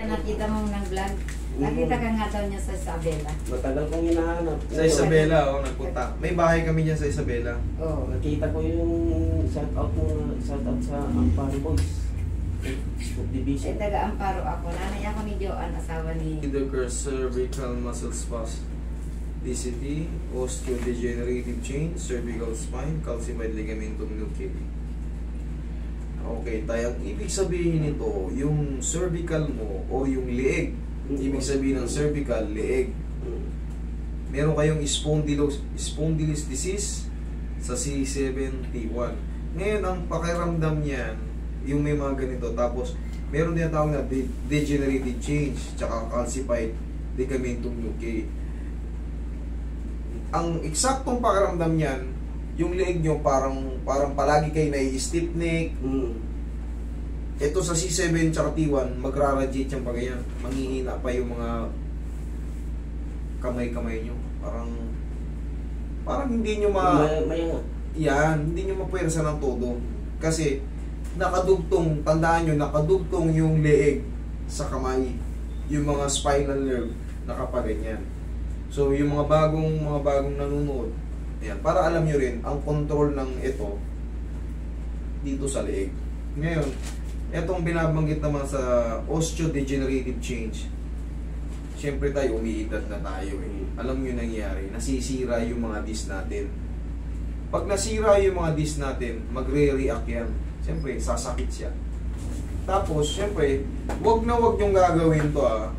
nakita mong nag-vlog. Nakita ka nga daw niya sa Isabela. Matagal kong hinahanap. Sa Isabela, nagpunta. May bahay kami niya sa Isabela. Oo. Nakita ko yung shoutout sa Amparo Boys. Division. Taga Amparo ako. Nanay ako ni Joan, asawa ni... Either cervical muscle spasticity, osteodegenerative change, cervical spine, calcified ligamentum nuclei. Okay, tayo. Ibig sabihin nito, yung cervical mo o yung leeg, ibig sabihin ng cervical, leeg. Meron kayong spondylosis disease sa C7T1. Ngayon, ang pakiramdam niyan, yung may mga ganito, tapos meron din tawag na degenerative change, tsaka calcified ligamentum nuclei. Ang eksaktong pakiramdam niyan, yung leeg nyo parang palagi kayo nai-stiff neck. Ito sa C7 tsaka T1, magra-radiate yung pagayan. Manghihina pa yung mga kamay-kamay nyo. Parang hindi nyo yan, hindi nyo mapwersa ng todo. Kasi nakadugtong, tandaan nyo, nakadugtong yung leeg sa kamay. Yung mga spinal nerve, nakapaganyan. So, yung mga bagong nanonood, ayan, para alam nyo rin, ang control ng ito, dito sa leeg. Ngayon, etong binabanggit naman sa osteodegenerative change, siyempre tayo, umiidad na tayo eh. Alam nyo nangyayari, nasisira yung mga disc natin. Pag nasira yung mga disc natin, magre-react yan. Siyempre, sasakit siya. Tapos, siyempre, wag yung gagawin to ah.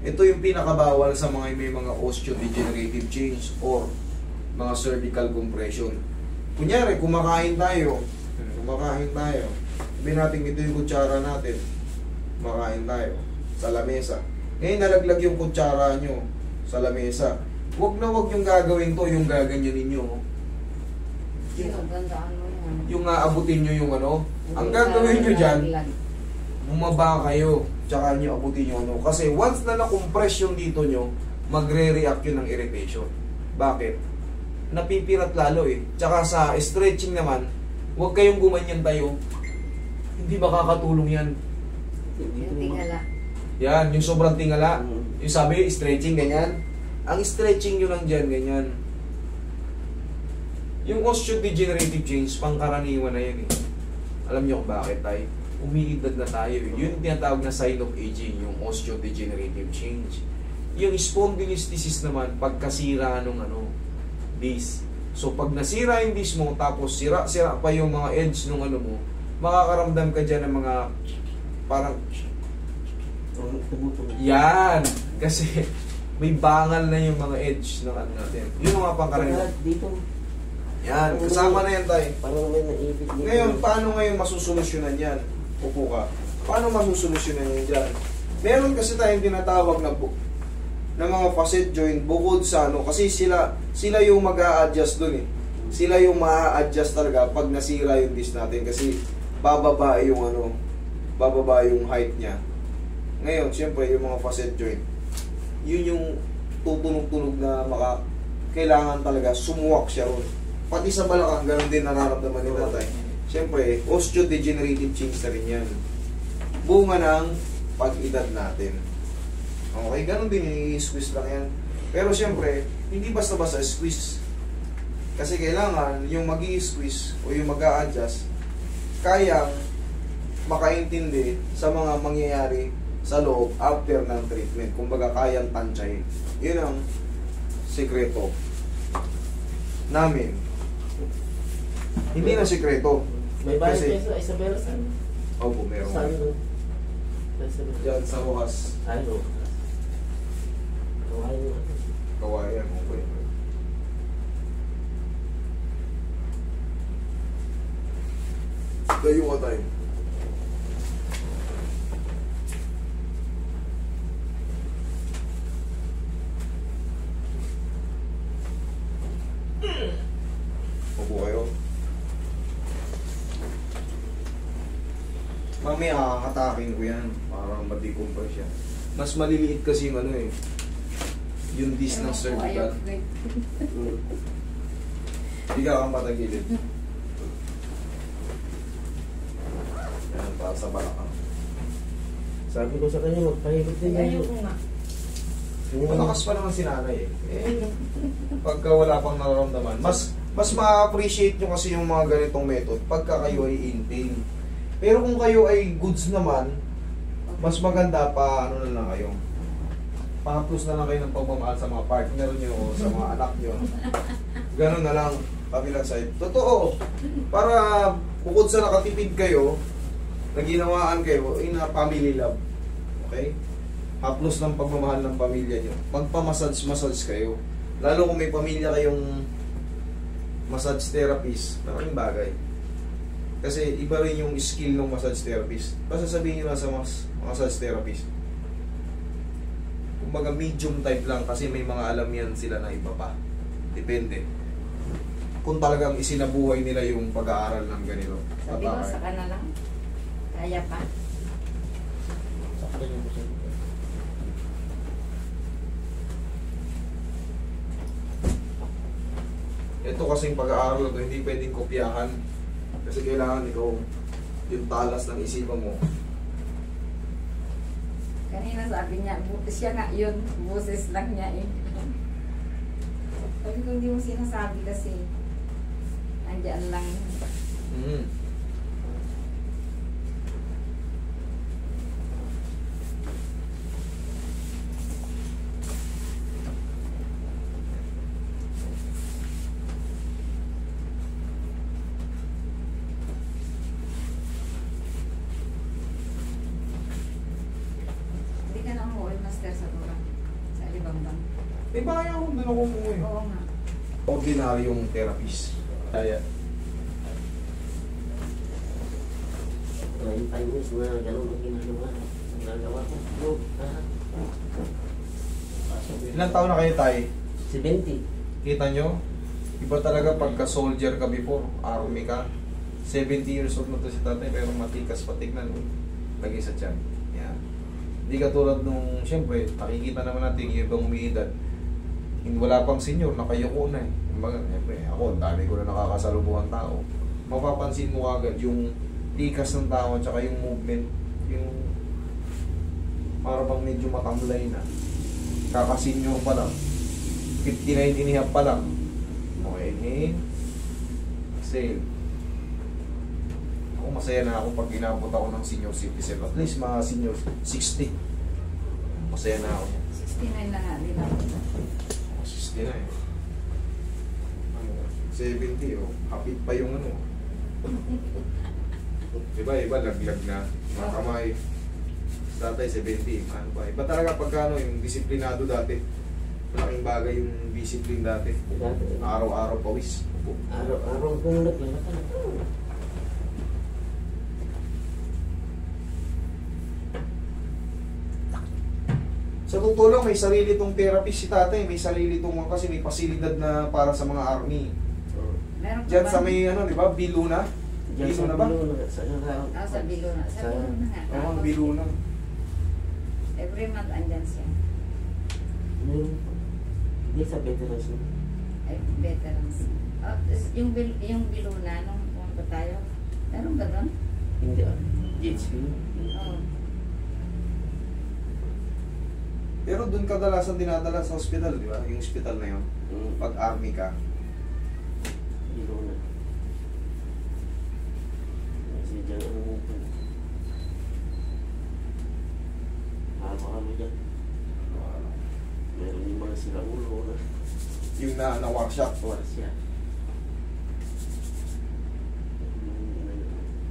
Ito yung pinakabawal sa mga may mga osteodegenerative change or mga cervical compression. Kunyari, kumakain tayo. Sabihin natin ito yung kutsara natin. Kumakain tayo sa lamesa. Ngayon, nalaglag yung kutsara nyo sa lamesa. Wag yung gagawin to, yung gaganyan ninyo. Yung aabutin nyo yung ano. Ang gagawin nyo dyan, bumaba kayo, tsaka nyo abutin yung ano. Kasi once na na-compress yung dito nyo, magre-react yun ng irritation. Bakit? Napipirat lalo eh. Tsaka sa stretching naman, huwag kayong gumanyan tayo. Hindi makakatulong yan. Yung tingala. Yan, yung sobrang tingala. Yung sabi, stretching, ganyan. Ang stretching nyo lang dyan, ganyan. Yung osteodegenerative change, pangkaraniwan na yan eh. Alam nyo kung bakit tayo? Umiidad na tayo eh. Yun yung tinatawag na sign of aging, yung osteodegenerative change. Yung spondylosis naman, pagkasira ng disc. So pag nasira yung disc mo, tapos sira pa yung mga edge ng mo, makakaramdam ka dyan ng mga parang yan. Kasi may bangal na yung mga edge ng natin. Yun mga pangkaraniwan. Yan, kasama na yan tayo. Ngayon, paano ngayon masusolusyonan yan? Upo ka. Paano masusolusyonan yan dyan? Meron kasi tayong tinatawag na mga facet joint bukod sa kasi sila yung mag-a-adjust dun eh. Sila yung ma-a-adjust talaga pag nasira yung disc natin kasi bababa yung height niya. Ngayon, siyempre, yung mga facet joint, yun yung tutunog-tunog na kailangan talaga sumuwak siya ron. Pati sa balakang, ganoon din nararamdaman ni tatay. Siyempre, osteodegenerative change na rin yan. Bunga ng pag-edad natin. Okay, ganoon din, i-squeeze lang yan. Pero siyempre, hindi basta-basta squeeze. Kasi kailangan yung mag-i-squeeze o yung mag-a-adjust, kayang makaintindi sa mga mangyayari sa loob after ng treatment. Kumbaga, kayang tansyahin. Yun ang sikreto namin. Hindi na sikreto. May bahay kayo sa Isabela saan? Opo, meron. Saan doon? Diyan sa Rojas. Ay, Rojas. Kawayan. Okay. Dayo ka tayo. Opo kayo. Mamaya kakatakin ko yan. Parang ma-decompress yan. Mas maliliit kasi yung yung disc ng cervical. Higa kang patagilid. Yan, para sa balakang. Sabi ko sa kanya, magpahilot din Ay, yun. ayoko nga. Malakas pa naman si nanay eh. Pagka wala pang nararamdaman, mas ma-appreciate nyo kasi yung mga ganitong method pagka kayo ay in pain. Pero kung kayo ay goods naman, mas maganda pa ano na lang kayo. Pa-plus na lang kayo ng pagmamahal sa mga partner nyo o sa mga anak nyo. Ganun na lang, kabilang side. Totoo, para bukod sa nakatipid kayo, naginawaan kayo in a family love. Okay? Haplos ng pagmamahal ng pamilya nyo. Magpa-massage kayo. Lalo kung may pamilya kayong massage therapist, malaking bagay. Kasi iba rin yung skill ng massage therapist. Basta sabihin nyo lang sa massage therapist. Kumbaga medium type lang kasi may mga alam yan sila na iba pa. Depende. Kung talagang isinabuhay nila yung pag-aaral ng ganito. Sabi ko, saka na lang. Kaya pa. Sa kanya ko siya. Ito kasing pag-aaral na to, hindi pwedeng kopyahan. Kasi kailangan ikaw yung talas ng isipan mo. Kanina sabi niya, siya nga yun, boses lang niya eh. Sabi ko, hindi mo sinasabi kasi. Andiyan lang. Hindi ka na umuwi, master, sa Tura. Sa Alibambang. Eh bakit ako doon ako umuwi? Oo nga. Ordinaryong therapist. Kaya. Yung 5 years na gano'n ang ginagawa ko. Bro, Ilang taon na kayo tayo? 70. Kita nyo? Iba talaga pagka soldier ka before, army ka. 70 years old na to si tatay pero matikas pa tignan. Lagi sa tiyan. Yan. Hindi katulad nung, siyempre, nakikita naman natin yung ibang umiidad. Wala pang senior, nakayuko na eh. Kumbaga, siyempre, ako, dami ko na nakakasalubungan tao. Mapapansin mo agad yung tikas ng tao at saka yung movement, yung para bang medyo matamlay na. Kaka-senior pa lang. 59 inihap pa lang. Okay, inhale. Exhale. Ako masaya na ako pag inabot ako ng senior citizen. At least mga senior 60. Masaya na ako. 69 na nga din ako. 60 na eh. 70 oh. Hapit pa yung ano. Iba laglag na. Mga kamay. Dati 70. Ano pa. Iba talaga pagka ano, yung disiplinado dati. Malaking bagay yung discipline dati. Araw-araw pawis. Araw-araw kong naglalakad. Sa totoo lang, may sarili tong therapist si tatay. May sarili tong kasi may pasilidad na para sa mga army. Meron pa Diyan ba? sa may ano, di ba? Biluna. Diyan sa Biluna ba? Biluna. Sa Sa Biluna. Sa Biluna nga. Oo, Tapos, Biluna. every month andyan siya. Meron pa. Hindi sa veterans na. Ay, veterans. Oh, yung Biluna, nung pumunta tayo, meron ba doon? Hindi ah. GHQ. Oo. Pero doon kadalasan dinadala sa hospital, di ba? Yung hospital na yun. Pag army ka. Biluna. Kasi dyan ang haba kami dyan. Meron yung mga sila ulo na. Yung na-workshop. Siya.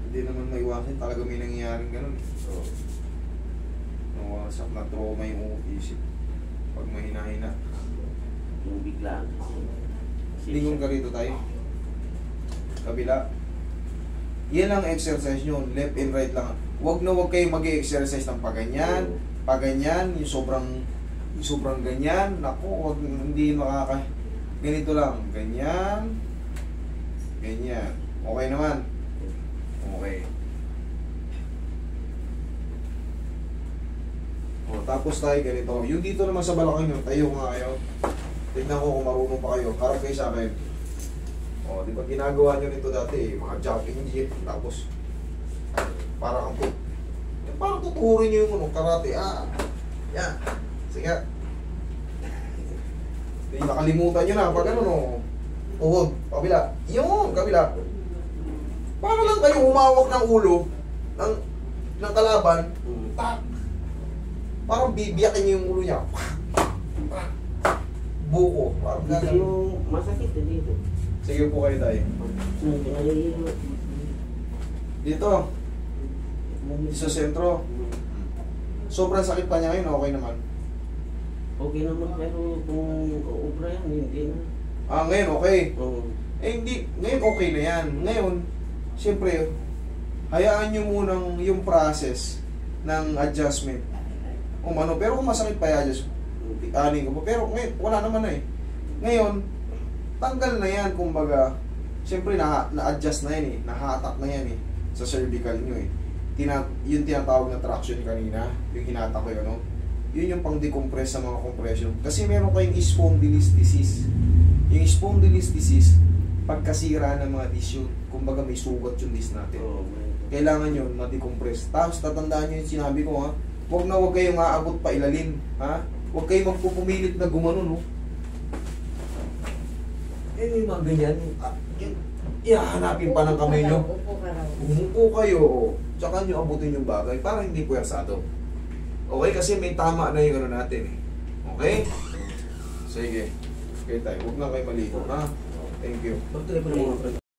Hindi naman maiwasan. Talaga may nangyayaring ganun. So, Na-workshop na trauma yung isip. Pag mahina-hina. yung biglaan. Lingon ka rito tayo. Kabila. Yan ang exercise nyo. Left and right lang. Huwag na huwag kayo mag-exercise ng paganyan. Paganyan. Yung sobrang ganyan. Naku, huwag, hindi makaka... Ganito lang. Ganyan. Ganyan. Okay naman. Okay. O, tapos tayo ganito. Yung dito naman sa balakang nyo, tayo nga kayo. Tignan ko kung marunong pa kayo. Harap kayo sa akin. O, di ba ginagawa nyo nito dati eh. Mga jumping jeep. Tapos, para kang put. parang tuturin nyo yung ano, karate. Yan. Sige. Hindi nakalimutan nyo na. Pag ano, no. Tuhod. Kabila. Yun, kabila. Para lang kayo humawak ng ulo ng kalaban. Tak. Parang bibiyakin nyo yung ulo niya. Buko. Parang Dito ganun. yung masakit eh dito. Sige po kayo tayo. Pinahihilo. Dito. Sa sentro. Sobrang sakit pa niya ngayon, okay naman. Okay naman, pero kung ubra yan, hindi na. Ngayon okay. Oo. Hindi, ngayon okay na yan. Ngayon, siyempre, hayaan nyo munang yung process ng adjustment. Pero kung masakit pa i-adjust, anin ko pa. Pero ngayon, wala naman na eh. Ngayon, tanggal na yan, kumbaga. Siyempre, na-adjust na yan eh. Nahatak na yan eh. Sa cervical nyo eh. Yung tinatawag na traction kanina, yung hinatak ko yun, no? Yun yung pang-decompress sa mga compression. Kasi meron kayong spondylitis disease. Yung spondylitis disease, pagkasira ng mga tissue, kumbaga may sugat yung disc natin. Kailangan yun, ma-decompress. Tapos tatandaan nyo yung sinabi ko, ha? Huwag na huwag kayong aabot pa ilalim, ha? Huwag kayong magpupumilit na gumano, no? Yung mga ganyan, hanapin pa ng kamay nyo. Upo ka raw. Umupo kayo, tsaka nyo abutin yung bagay para hindi puwersado. Okay, kasi may tama na yung ano natin eh. Okay? Sige. Okay tayo, huwag na kayo maligo, ha? Thank you. Pag-try pa ng mga